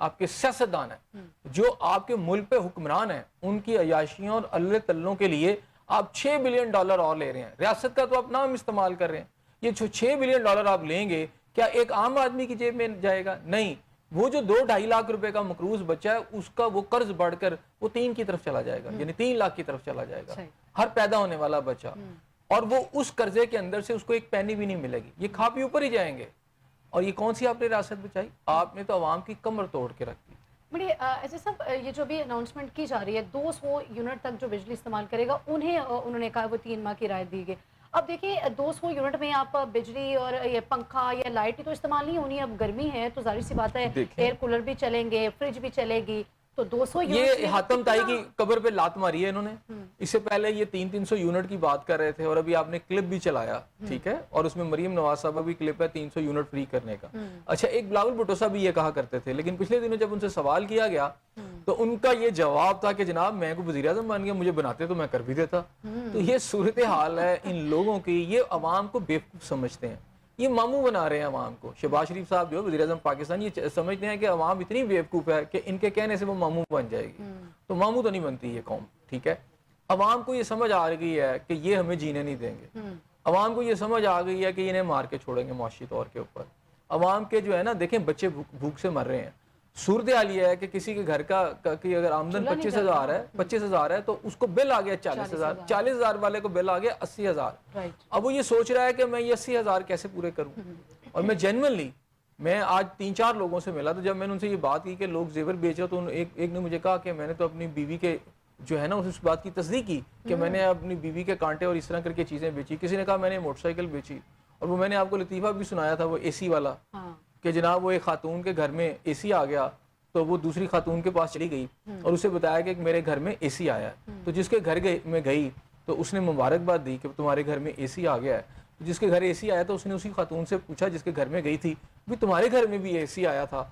آپ کے سیاستدان ہیں، جو آپ کے ملک پہ حکمران ہیں، ان کی عیاشیوں اور اللہ تلوں کے لیے آپ $6 بلین اور لے رہے ہیں. ریاست کا تو آپ نام استعمال کر رہے ہیں. یہ جو $6 بلین آپ لیں گے کیا ایک عام آدمی کی جیب میں جائے گا؟ نہیں. وہ جو 2-2.5 لاکھ روپے کا مقروض بچہ ہے، اس کا وہ قرض بڑھ کر وہ 3 کی طرف چلا جائے گا، یعنی 3 لاکھ کی طرف چلا جائے گا ہر پیدا ہونے والا بچہ. اور وہ اس قرضے کے اندر سے اس کو ایک پینی بھی نہیں ملے گی. یہ کھا پی اوپر ہی جائیں گے. اور یہ کون سی آپ نے ریاست بچائی؟ آپ نے تو عوام کی کمر توڑ کے رکھ دی. بڑی ایسے صاحب، یہ جو بھی اناؤنسمنٹ کی جا رہی ہے 200 یونٹ تک جو بجلی استعمال کرے گا انہوں نے کہا وہ 3 ماہ کی رعایت دی گئی. اب دیکھیے 200 یونٹ میں آپ بجلی اور یہ پنکھا یا لائٹ تو استعمال نہیں ہونی. اب گرمی ہے تو ظاہر سی بات ہے ایئر کولر بھی چلیں گے، فریج بھی چلے گی. تو 200 یونٹ یہ حاتم طائی کی قبر پہ لات ماری ہے انہوں نے. اس سے پہلے یہ 300 یونٹ کی بات کر رہے تھے، اور ابھی آپ نے کلپ بھی چلایا، ٹھیک ہے، اور اس میں مریم نواز صاحبہ بھی کلپ ہے 300 یونٹ فری کرنے کا. اچھا، ایک بلاول بھٹو صاحب بھی یہ کہا کرتے تھے، لیکن پچھلے دنوں جب ان سے سوال کیا گیا تو ان کا یہ جواب تھا کہ جناب میں کو وزیر اعظم بن گیا، مجھے بناتے تو میں کر بھی دیتا. تو یہ صورتحال ہے ان لوگوں کی. یہ عوام کو بیوقوف سمجھتے ہیں، یہ ماموں بنا رہے ہیں عوام کو. شہباز شریف صاحب جو وزیر اعظم پاکستان، یہ سمجھتے ہیں کہ عوام اتنی بیوقوف ہے کہ ان کے کہنے سے وہ ماموں بن جائے گی. تو ماموں تو نہیں بنتی یہ قوم، ٹھیک ہے. عوام کو یہ سمجھ آ گئی ہے کہ یہ ہمیں جینے نہیں دیں گے. عوام کو یہ سمجھ آ گئی ہے کہ انہیں مار کے چھوڑیں گے معاشی طور کے اوپر. عوام کے جو ہے نا، دیکھیں بچے بھوک سے مر رہے ہیں. صورتحال یہ ہے کہ کسی کے گھر کا اگر آمدن 25,000 ہے تو اس کو بل آ گیا 40,000. 40,000 والے کو بل آ گیا 80,000. اب وہ یہ سوچ رہا ہے کہ میں یہ 80,000 کیسے پورے کروں. اور میں جینوئنلی، میں آج 3-4 لوگوں سے ملا تو جب میں نے ان سے یہ بات کی کہ لوگ زیور بیچ رہے، تو ایک نے مجھے کہا کہ میں نے تو اپنی بیوی کے جو ہے نا اس بات کی تصدیق کی کہ میں نے اپنی بیوی کے کانٹے اور اس طرح کر کے چیزیں بیچی. کسی نے کہا میں نے موٹر سائیکل بیچی. اور وہ میں نے آپ کو لطیفہ بھی سنایا تھا، وہ اے سی والا، کہ جناب وہ ایک خاتون کے گھر میں اے سی آ گیا تو وہ دوسری خاتون کے پاس چلی گئی اور اسے بتایا کہ میرے گھر میں اے سی آیا ہے. تو جس کے گھر میں گئی تو اس نے مبارکباد دی کہ تمہارے گھر میں اے سی آ گیا ہے. جس کے گھر اے سی آیا تو اس نے اسی خاتون سے پوچھا جس کے گھر میں گئی تھی، بھی تمہارے گھر میں بھی اے سی آیا تھا،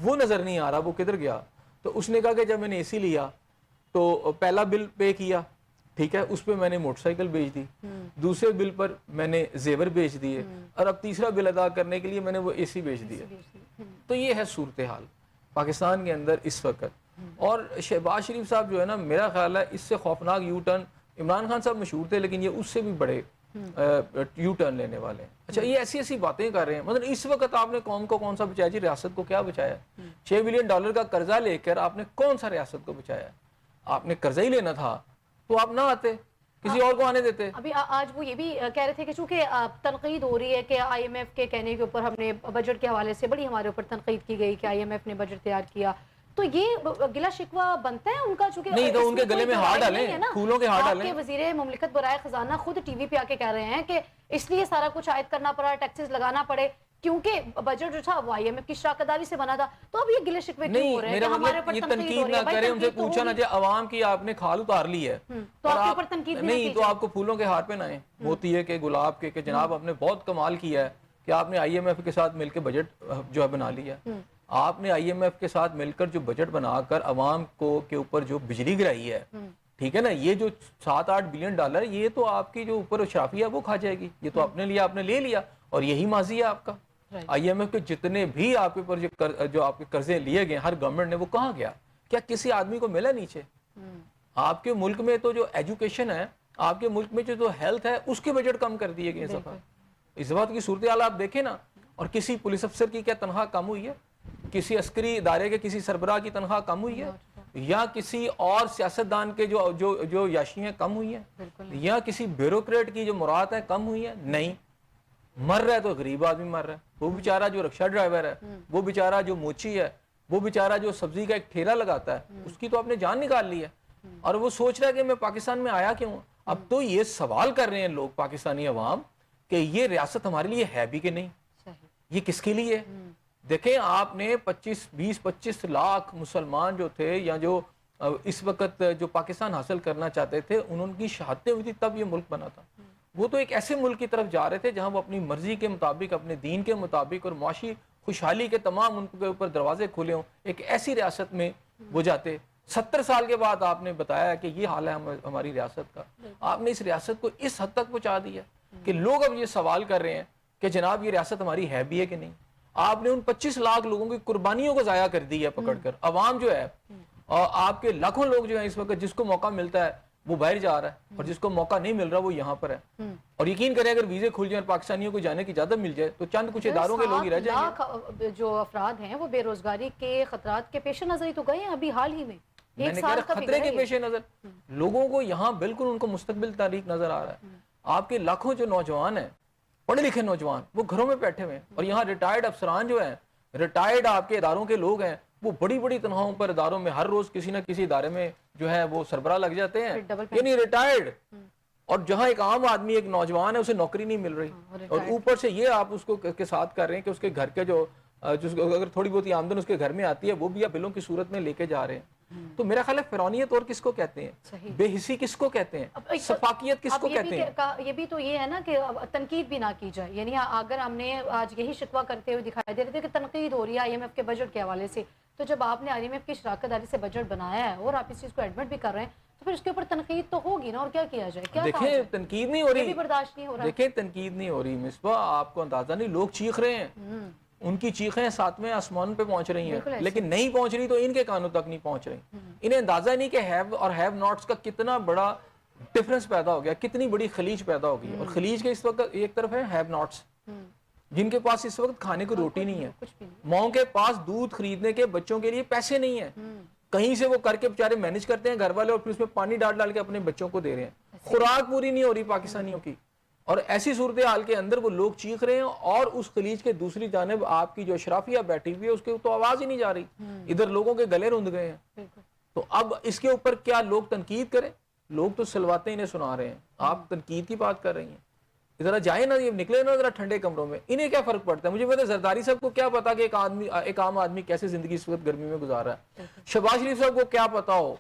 وہ نظر نہیں آ رہا، وہ کدھر گیا؟ تو اس نے کہا کہ جب میں نے اے سی لیا تو پہلا بل پے کیا، ٹھیک ہے، اس پہ میں نے موٹر سائیکل بیچ دی. دوسرے بل پر میں نے زیور بیچ دیے، اور اب تیسرا بل ادا کرنے کے لیے میں نے وہ اے سی بیچ دیے. تو یہ ہے صورتحال پاکستان کے اندر اس وقت. اور شہباز شریف صاحب جو ہے نا، میرا خیال ہے اس سے خوفناک یو ٹرن، عمران خان صاحب مشہور تھے لیکن یہ اس سے بھی بڑے یو ٹرن لینے والے ہیں. اچھا، یہ ایسی باتیں کر رہے ہیں. مطلب اس وقت آپ نے قوم کو کون سا بچایا جی؟ ریاست کو کیا بچایا؟ $6 بلین کا قرضہ لے کر آپ نے کون سا ریاست کو بچایا؟ آپ نے قرضہ ہی لینا تھا تو آپ نہ آتے، کسی اور کو آنے دیتے. ابھی آج وہ یہ بھی کہہ رہے تھے کہ چونکہ تنقید ہو رہی ہے کہ آئی ایم ایف کے کہنے کے اوپر ہم نے بجٹ کے حوالے سے بڑی ہمارے اوپر تنقید کی گئی کہ آئی ایم ایف نے بجٹ تیار کیا، تو یہ گلہ شکوہ بنتا ہے ان کا؟ چونکہ نہیں تو ان کے گلے میں ہاتھ ڈالیں، پھولوں کے ہاتھ ڈالیں. آپ کے وزیر مملکت برائے خزانہ خود ٹی وی پہ آ کے کہہ رہے ہیں کہ اس لیے سارا کچھ عائد کرنا پڑا، ٹیکسز لگانا پڑے، کیونکہ بجٹ جو تھا وہ آئی ایم ایف کی شراکت داری سے بنا تھا. تو اب یہ گلے شکوے کیوں ہو رہے ہیں کہ ہمارے اوپر تنقید نہ کریں؟ ان سے پوچھا نہ جائے عوام کی آپ نے کھال اتار لی ہے تو آپ کے اوپر تنقید نہیں، تو آپ کو پھولوں کے ہار پہ نہ آئیں. ہوتی ہے کہ گلاب کے کہ جناب آپ نے بہت کمال کیا ہے کہ آپ نے آئی ایم ایف کے ساتھ مل کے بجٹ جو ہے بنا لیا. آپ نے آئی ایم ایف کے ساتھ مل کر جو بجٹ بنا کر عوام کو کے اوپر جو بجلی گرائی ہے، ٹھیک ہے نا، یہ جو $7-8 بلین یہ تو آپ کی جو اوپر اشرافی ہے وہ کھا جائے گی. یہ تو اپنے لیے آپ نے لے لیا اور یہی ماضی ہے آپ کا. آئی ایم ایف کے جتنے بھی آپ کے اوپر جو آپ کے قرضے لیے گئے ہر گورنمنٹ نے، وہ کہاں گیا؟ کیا کسی آدمی کو ملا نیچے؟ آپ کے ملک میں تو جو ایجوکیشن ہے، آپ کے ملک میں جو ہیلتھ ہے، اس کے بجٹ کم کر دیے گئے اس دفعہ. اس بات کی صورتحال آپ دیکھیں نا. اور کسی پولیس افسر کی کیا تنخواہ کم ہوئی ہے؟ کسی عسکری ادارے کے کسی سربراہ کی تنخواہ کم ہوئی ہے؟ یا کسی اور سیاستدان کے جو یاشیاں کم ہوئی ہیں؟ یا کسی بیوروکریٹ کی جو مراد ہے کم ہوئی ہیں؟ نہیں. مر رہا ہے تو غریب آدمی مر رہا ہے. وہ بیچارہ جو رکشہ ڈرائیور ہے، وہ بیچارہ جو موچی ہے، وہ بیچارہ جو سبزی کا ایک ٹھیلا لگاتا ہے، اس کی تو آپ نے جان نکال لی ہے. اور وہ سوچ رہا ہے کہ میں پاکستان میں آیا کیوں. اب تو یہ سوال کر رہے ہیں لوگ، پاکستانی عوام، کہ یہ ریاست ہمارے لیے ہے بھی کہ نہیں، یہ کس کے لیے؟ دیکھیں، آپ نے 20-25 لاکھ مسلمان جو تھے یا جو اس وقت جو پاکستان حاصل کرنا چاہتے تھے، انہوں کی شہادتیں ہوئی تھی تب یہ ملک بنا تھا. وہ تو ایک ایسے ملک کی طرف جا رہے تھے جہاں وہ اپنی مرضی کے مطابق، اپنے دین کے مطابق اور معاشی خوشحالی کے تمام ان کے اوپر دروازے کھلے ہوں. ایک ایسی ریاست میں وہ جاتے. 70 سال کے بعد آپ نے بتایا کہ یہ حال ہے ہماری ریاست کا. آپ نے اس ریاست کو اس حد تک پہنچا دیا کہ لوگ اب یہ سوال کر رہے ہیں کہ جناب یہ ریاست ہماری ہے بھی ہے کہ نہیں. آپ نے ان 25 لاکھ لوگوں کی قربانیوں کو ضائع کر دی ہے پکڑ کر. عوام جو ہے آپ کے لاکھوں لوگ جو ہیں اس وقت جس کو موقع ملتا ہے وہ باہر جا رہا ہے اور جس کو موقع نہیں مل رہا وہ یہاں پر ہے. اور یقین کریں اگر ویزے کھل جائیں اور پاکستانیوں کو جانے کی اجازت مل جائے تو چند کچھ اداروں کے لوگ ہی رہ جائیں گے. 7 لاکھ جو افراد ہیں وہ بے روزگاری کے خطرات کے پیش نظر ہی تو گئے ہیں ابھی حال ہی میں. میں نے کہا خطرے کے پیش نظر لوگوں کو یہاں بالکل ان کو مستقبل تاریخ نظر آ رہا ہے. آپ کے لاکھوں جو نوجوان ہیں پڑھے لکھے نوجوان وہ گھروں میں بیٹھے ہوئے ہیں اور یہاں ریٹائرڈ افسران جو ہیں ریٹائرڈ آپ کے اداروں کے لوگ ہیں وہ بڑی بڑی تنخواہوں پر اداروں میں ہر روز کسی نہ کسی ادارے میں جو ہے وہ سربراہ لگ جاتے ہیں یعنی ریٹائرڈ. اور جہاں ایک عام آدمی ایک نوجوان ہے اسے نوکری نہیں مل رہی اور اوپر سے یہ آپ اس کو کے ساتھ کر رہے ہیں کہ اس کے گھر کے جو اگر تھوڑی بہت آمدن اس کے گھر میں آتی ہے وہ بھی آپ بلوں کی صورت میں لے کے جا رہے ہیں. تو میرا خیال ہے فرعونیت اور کس کو کہتے ہیں, بے حسی کس کو کہتے ہیں, سفاکیت کس کو کہتے ہیں. یہ بھی تو یہ ہے نا کہ تنقید بھی نہ کی جائے. یعنی اگر ہم نے آج یہی شکوہ کرتے ہوئے دکھائی دے رہے تھے کہ تنقید ہو رہی ہے IMF کے بجٹ کے حوالے سے, تو جب آپ نے IMF کی شراکت داری سے بجٹ بنایا ہے اور آپ اس چیز کو ایڈمٹ بھی کر رہے ہیں تو پھر اس کے اوپر تنقید تو ہوگی نا. اور کیا کیا جائے, کیا دیکھیں تنقید نہیں ہو رہی, برداشت نہیں ہو رہا. دیکھیں تنقید نہیں ہو رہی مصباح, آپ کو اندازہ نہیں لوگ چیخ رہے ہیں, ان کی چیخیں ساتویں آسمان پہ پہنچ رہی ہیں لیکن نہیں پہنچ رہی تو ان کے کانوں تک نہیں پہنچ رہی. انہیں اندازہ نہیں کہ ہیو اور ہیو ناٹس کا کتنا بڑا ڈفرنس پیدا ہو گیا, کتنی بڑی خلیج پیدا ہو گئی. اور خلیج کے اس وقت ایک طرف ہے ہیو ناٹس جن کے پاس اس وقت کھانے کو روٹی نہیں ہے, ماؤں کے پاس دودھ خریدنے کے بچوں کے لیے پیسے نہیں ہیں, کہیں سے وہ کر کے بیچارے مینج کرتے ہیں گھر والے اور پھر اس میں پانی ڈال کے اپنے بچوں کو دے رہے ہیں. خوراک پوری نہیں ہو رہی پاکستانیوں کی اور ایسی صورتحال کے اندر وہ لوگ چیخ رہے ہیں اور اس خلیج کے دوسری جانب آپ کی جو اشرافیہ بیٹھی ہوئی ہے اس کے تو آواز ہی نہیں جا رہی, ادھر لوگوں کے گلے رند گئے ہیں. تو اب اس کے اوپر کیا لوگ تنقید کریں؟ لوگ تو سلواتیں انہیں سنا رہے ہیں, آپ تنقید کی بات کر رہی ہیں. ذرا جائیں نا, یہ نکلے نا ذرا ٹھنڈے کمروں میں, انہیں کیا فرق پڑتا ہے؟ مجھے پتا زرداری صاحب کو کیا پتا کہ ایک عام آدمی کیسے زندگی اس وقت گرمی میں گزار رہا ہے. شہباز شریف صاحب کو کیا پتا ہو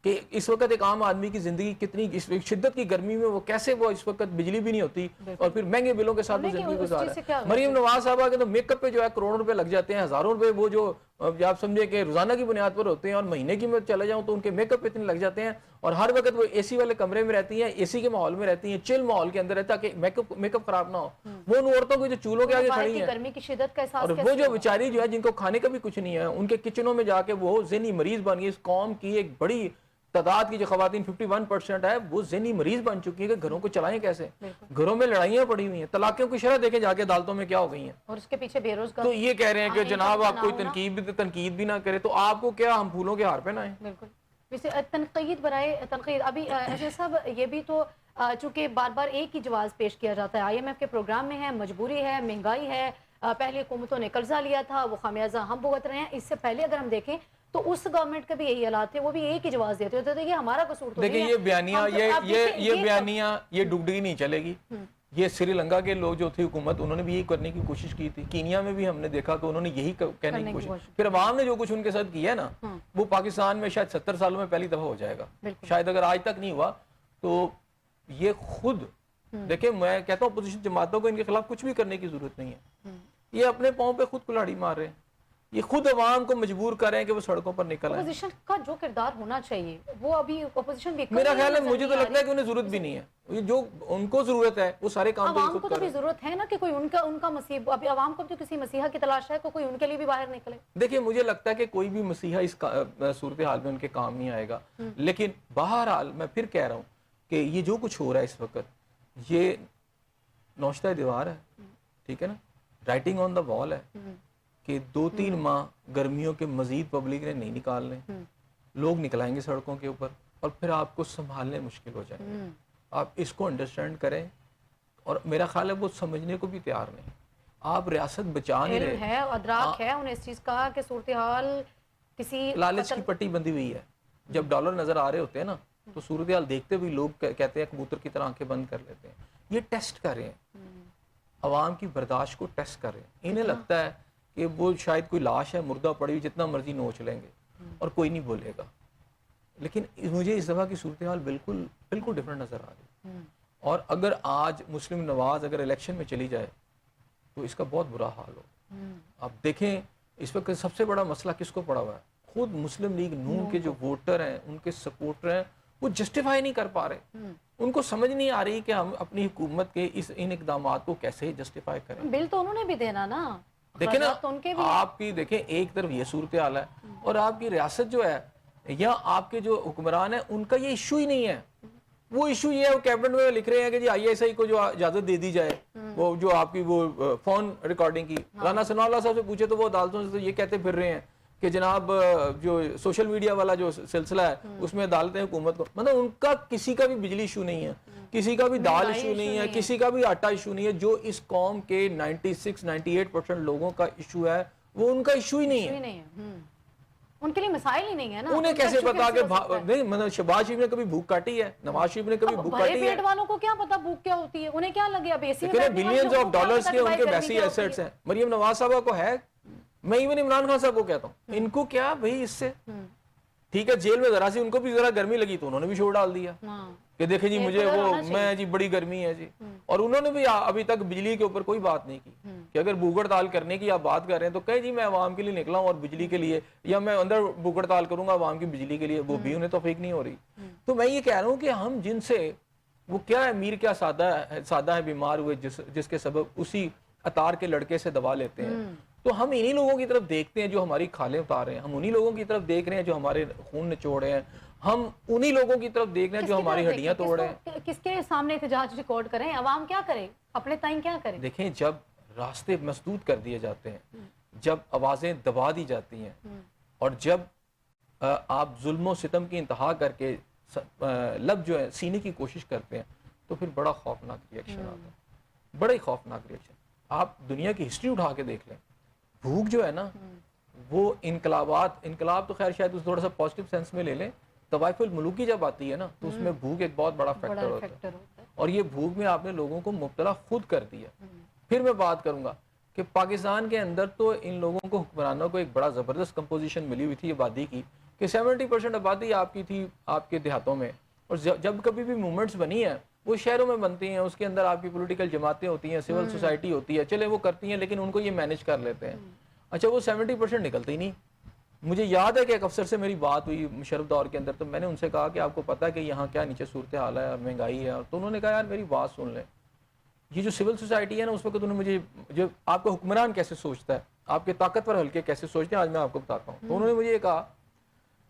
کہ اس وقت ایک عام آدمی کی زندگی کتنی اس شدت کی گرمی میں وہ کیسے وہ اس وقت بجلی بھی نہیں ہوتی اور پھر مہنگے بلوں کے ساتھ وہ زندگی گزار رہا ہے. مریم نواز صاحبہ کے تو میک اپ پہ جو ہے کروڑوں روپے لگ جاتے ہیں, ہزاروں روپے وہ جو آپ سمجھے کہ روزانہ کی بنیاد پر ہوتے ہیں, اور مہینے کی میں چلے جاؤں تو ان کے میک اپ اتنے لگ جاتے ہیں, اور ہر وقت وہ AC والے کمرے میں رہتی ہیں, AC کے ماحول میں رہتی ہیں, چل ماحول کے اندر رہتا کہ میک اپ خراب نہ ہو. وہ ان عورتوں کو جو چولہوں کے آگے کھڑی ہیں گرمی کی شدت کا احساس, اور وہ جو بیچاری جو ہے جن کو کھانے کا بھی کچھ نہیں ہے, ان کے کچنوں میں جا کے وہ ذہنی مریض بن گئی. اس قوم کی ایک بڑی تعداد کی جو خواتین 51% ہے وہ ذہنی مریض بن چکی ہے کہ گھروں کو چلائیں کیسے. گھروں میں لڑائیاں پڑی ہوئی ہیں, طلاقوں کی شرح دیکھیں جا کے عدالتوں میں کیا ہو گئی ہیں, اور اس کے پیچھے بے روزگار. تو یہ کہہ رہے ہیں کہ جناب آپ کوئی تنقید بھی نہ کرے تو آپ کو کیا ہم پھولوں کے ہار پہنائیں. بالکل. ویسے تنقید برائے تنقید, ابھی ایسے صاحب یہ بھی تو چونکہ بار بار ایک ہی جواز پیش کیا جاتا ہے, IMF کے پروگرام میں ہے, مجبوری ہے, مہنگائی ہے, پہلی حکومتوں نے قرضہ لیا تھا, وہ خمیازہ ہم بھگت رہے ہیں. اس سے پہلے اگر ہم دیکھیں تو اس گورنمنٹ کا بھی یہی حالات تھے, وہ بھی ایک ہی جواز دیتے ہوتے تھے, یہ ہمارا قصور تو نہیں ہے. دیکھیں یہ بیانیاں یہ ڈگڈگی نہیں چلے گی. یہ سری لنکا کے لوگ جو تھے حکومت, انہوں نے بھی یہی کرنے کی کوشش کی تھی. کینیا میں بھی ہم نے دیکھا تو انہوں نے یہی کہنے کی کوشش. پھر عوام نے جو کچھ ان کے ساتھ کیا نا وہ پاکستان میں شاید 70 سالوں میں پہلی دفعہ ہو جائے گا, شاید اگر آج تک نہیں ہوا. تو یہ خود دیکھیں, میں کہتا ہوں اپوزیشن جماعتوں کو ان کے خلاف کچھ بھی کرنے کی ضرورت نہیں ہے. یہ اپنے پاؤں پہ خود کلاڑی مار رہے ہیں, یہ خود عوام کو مجبور کر رہے ہیں کہ وہ سڑکوں پر نکل آئیں. اپوزیشن کا جو کردار ہونا چاہیے وہ ابھی اپوزیشن بھی, میرا خیال ہے مجھے تو لگتا ہے کہ انہیں ضرورت بھی نہیں ہے. جو ان کو ضرورت ہے وہ سارے کام عوام کو تو بھی ضرورت ہے نا کہ کوئی ان کا مسیح, ابھی عوام کو تو کسی مسیحا کی تلاش ہے, کوئی ان کے لیے بھی باہر نکلے. دیکھیں مجھے لگتا ہے کہ کوئی بھی مسیحا اس صورتحال میں ان کے کام نہیں آئے گا. لیکن بہرحال میں پھر کہہ رہا ہوں کہ یہ جو کچھ ہو رہا ہے اس وقت یہ نوشتہ دیوار ہے, ٹھیک ہے نا, رائٹنگ آن دا وال ہے کہ 2-3 ماہ گرمیوں کے مزید پبلک نے نہیں نکالنے, لوگ نکلائیں گے سڑکوں کے اوپر اور پھر آپ کو سنبھالنے مشکل ہو جائیں گے. آپ اس کو انڈرسٹینڈ کریں, اور میرا خیال ہے وہ سمجھنے کو بھی تیار نہیں. آپ ریاست بچا نہیں رہے ہے, ادراک ہے انہیں اس چیز کا کہ صورتحال کسی لالچ کی پٹی بندھی ہوئی ہے. جب ڈالر نظر آ رہے ہوتے ہیں نا تو صورتحال دیکھتے ہوئے لوگ کہتے ہیں کبوتر کی طرح آنکھیں بند کر لیتے ہیں. یہ ٹیسٹ کر رہے ہیں, عوام کی برداشت کو ٹیسٹ کر رہے ہیں. انہیں لگتا ہے کہ وہ شاید کوئی لاش ہے مردہ پڑی ہوئی, جتنا مرضی نوچ لیں گے اور کوئی نہیں بولے گا. لیکن مجھے اس دفعہ کی صورتحال بالکل ڈفرنٹ نظر آ رہی. اور اگر آج مسلم نواز اگر الیکشن میں چلی جائے تو اس کا بہت برا حال ہو. آپ دیکھیں اس وقت سب سے بڑا مسئلہ کس کو پڑا ہوا ہے, خود مسلم لیگ نون کے جو ووٹر ہیں, ان کے سپورٹر ہیں, وہ جسٹیفائی نہیں کر پا رہے. ان کو سمجھ نہیں آ رہی کہ ہم اپنی حکومت کے ان اقدامات کو کیسے جسٹیفائی کریں. بل تو انہوں نے بھی دینا نا, دیکھیں نا آپ کی دیکھیں ایک طرف یہ صورتحال ہے اور آپ کی ریاست جو ہے یا آپ کے جو حکمران ہیں ان کا یہ ایشو ہی نہیں ہے. وہ ایشو یہ ہے وہ کیبنٹ میں لکھ رہے ہیں کہ جی آئی ایس آئی کو جو اجازت دے دی جائے وہ جو آپ کی وہ فون ریکارڈنگ کی. رانا ثناء اللہ صاحب سے پوچھے تو وہ عدالتوں سے یہ کہتے پھر رہے ہیں کہ جناب جو سوشل میڈیا والا جو سلسلہ ہے اس میں عدالتیں حکومت کو مطلب ان کا کسی کا بھی بجلی ایشو نہیں ہے, کسی کا بھی دال ایشو نہیں ہے, کسی کا بھی آٹا ایشو نہیں ہے. جو اس قوم کے 96-98% لوگوں کا ایشو ہے وہ ان کا ایشو ہی نہیں ہے. ان کے لیے مسائل ہی نہیں ہے نا. انہیں کیسے پتا کہ نہیں مطلب شہباز شریف نے کبھی بھوک کاٹی ہے, نواز شریف نے کبھی بھوک کاٹی ہے. پیٹ والوں کو کیا پتا بھوک کیا ہوتی ہے, انہیں کیا لگے اب اسی میں بلینز آف ڈالرز کے ان کے ویسی ایسٹس ہیں. مریم نواز صاحبہ کو ہے, میں ایون عمران خان صاحب کو کہتا ہوں ان کو کیا بھائی اس سے ٹھیک ہے جیل میں ذرا سی ان کو بھی ذرا گرمی لگی تو انہوں نے بھی چھوڑ ڈال دیا کہ دیکھیں جی مجھے وہ میں جی بڑی گرمی ہے جی. اور انہوں نے بھی ابھی تک بجلی کے اوپر کوئی بات نہیں کی کہ اگر بھوک ہڑتال کرنے کی آپ بات کر رہے ہیں تو کہیں جی میں عوام کے لیے نکلا ہوں اور بجلی کے لیے یا میں اندر بھوک ہڑتال کروں گا عوام کی بجلی کے لیے, وہ بھی انہیں توفیق نہیں ہو رہی. تو میں یہ کہہ رہا ہوں کہ ہم جن سے وہ کیا ہے امیر کیا سادہ ہے بیمار ہوئے جس کے سبب اسی اتار کے لڑکے سے دوا لیتے ہیں, تو ہم انہی لوگوں کی طرف دیکھتے ہیں جو ہماری کھالیں اتار رہے ہیں, ہم انہی لوگوں کی طرف دیکھ رہے ہیں جو ہمارے خون نچوڑ رہے ہیں, ہم انہی لوگوں کی طرف دیکھ رہے ہیں جو ہماری ہڈیاں توڑ رہے ہیں. کس کے سامنے احتجاج ریکارڈ کریں, عوام کیا کرے, اپنے تائیں کیا کریں. دیکھیں جب راستے مسدود کر دیے جاتے ہیں, جب آوازیں دبا دی جاتی ہیں اور جب آپ ظلم و ستم کی انتہا کر کے لب جو ہے سینے کی کوشش کرتے ہیں تو پھر بڑا خوفناک ریئیکشن آتا ہے, بڑا ہی خوفناک ریئیکشن. آپ دنیا کی ہسٹری اٹھا کے دیکھ لیں, بھوک جو ہے نا وہ انقلاب تو خیر شاید اس تھوڑا سا پازیٹیو سینس میں لے لیں, طوائف الملوک کی جب آتی ہے نا تو اس میں بھوک ایک بہت بڑا فیکٹر ہوتا ہے اور یہ بھوک میں آپ نے لوگوں کو مبتلا خود کر دیا. پھر میں بات کروں گا کہ پاکستان کے اندر تو ان لوگوں کو حکمرانوں کو ایک بڑا زبردست کمپوزیشن ملی ہوئی تھی آبادی کی کہ 70% آبادی آپ کی تھی آپ کے دیہاتوں میں, اور جب کبھی بھی موومنٹس بنی ہیں وہ شہروں میں بنتی ہیں, اس کے اندر آپ کی پولیٹیکل جماعتیں ہوتی ہیں, سول سوسائٹی ہوتی ہے, چلے وہ کرتی ہیں لیکن ان کو یہ مینیج کر لیتے ہیں. اچھا وہ 70% نکلتے ہی نہیں. مجھے یاد ہے کہ ایک افسر سے میری بات ہوئی مشرف دور کے اندر, تو میں نے ان سے کہا کہ آپ کو پتا ہے کہ یہاں کیا نیچے صورتحال ہے اور مہنگائی ہے, اور تو انہوں نے کہا یار میری بات سن لیں, یہ جو سول سوسائٹی ہے نا اس وقت انہوں نے مجھے جو آپ کا حکمران کیسے سوچتا ہے, آپ کے طاقتور حلقے کیسے سوچتے ہیں آج میں آپ کو بتاتا ہوں. تو انہوں نے مجھے یہ کہا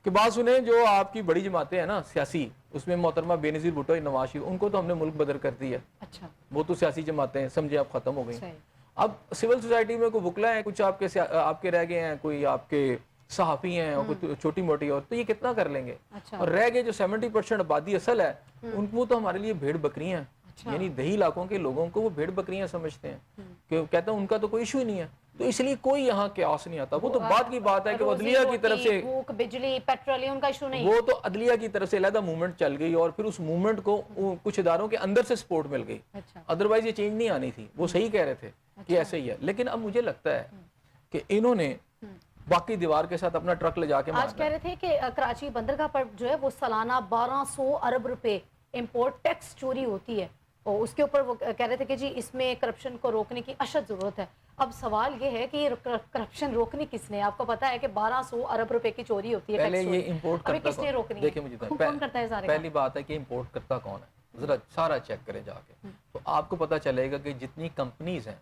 کہ بات سنیں جو آپ کی بڑی جماعتیں ہیں نا سیاسی, اس میں محترمہ بے نظیر بھٹو نواز شریف, ان کو تو ہم نے ملک بدر کر دی ہے. اچھا وہ تو سیاسی جماعتیں ہیں سمجھے آپ ختم ہو گئی. اب سول سوسائٹی میں کوئی وکلا ہیں, کچھ آپ کے رہ گئے ہیں, کوئی آپ کے صحافی ہیں اور کوئی چھوٹی موٹی, اور تو یہ کتنا کر لیں گے. اور رہ گئے جو 70% آبادی اصل ہے ان کو تو ہمارے لیے بھیڑ بکریاں ہیں, یعنی دیہی علاقوں کے لوگوں کو وہ بھیڑ بکریاں سمجھتے ہیں کہ کہتے ہیں ان کا تو کوئی ایشو ہی نہیں ہے, تو اس لیے کوئی یہاں قیاس نہیں آتا. وہ تو بات کی بات ہے کہ وہ عدلیہ کی طرف سے بجلی پیٹرولیم کا ایشو نہیں, وہ تو عدلیہ کی طرف سے علیحدہ موومنٹ چل گئی اور پھر اس موومنٹ کو کچھ اداروں کے اندر سے سپورٹ مل گئی, ادروائز یہ چینج نہیں آنی تھی. وہ صحیح کہہ رہے تھے کہ ایسے ہی ہے, لیکن اب مجھے لگتا ہے کہ انہوں نے باقی دیوار کے ساتھ اپنا ٹرک لے جا کے آج کہہ رہے تھے کہ کراچی بندرگاہ پر جو ہے وہ سالانہ 1200 ارب روپے امپورٹ ٹیکس چوری ہوتی ہے, اور اس کے اوپر وہ کہہ رہے تھے کہ جی اس میں کرپشن کو روکنے کی اشد ضرورت ہے. اب سوال یہ ہے کہ یہ کرپشن روکنی کس نے, آپ کو پتا ہے کہ 1200 ارب روپے کی چوری ہوتی ہے, پہلے یہ امپورٹ کرتا کس نے روکنی ہے, دیکھیں مجھے کون کرتا ہے سارے. پہلی بات ہے کہ امپورٹ کرتا کون ہے, ذرا سارا چیک کریں جا کے, تو آپ کو پتا چلے گا کہ جتنی کمپنیز ہیں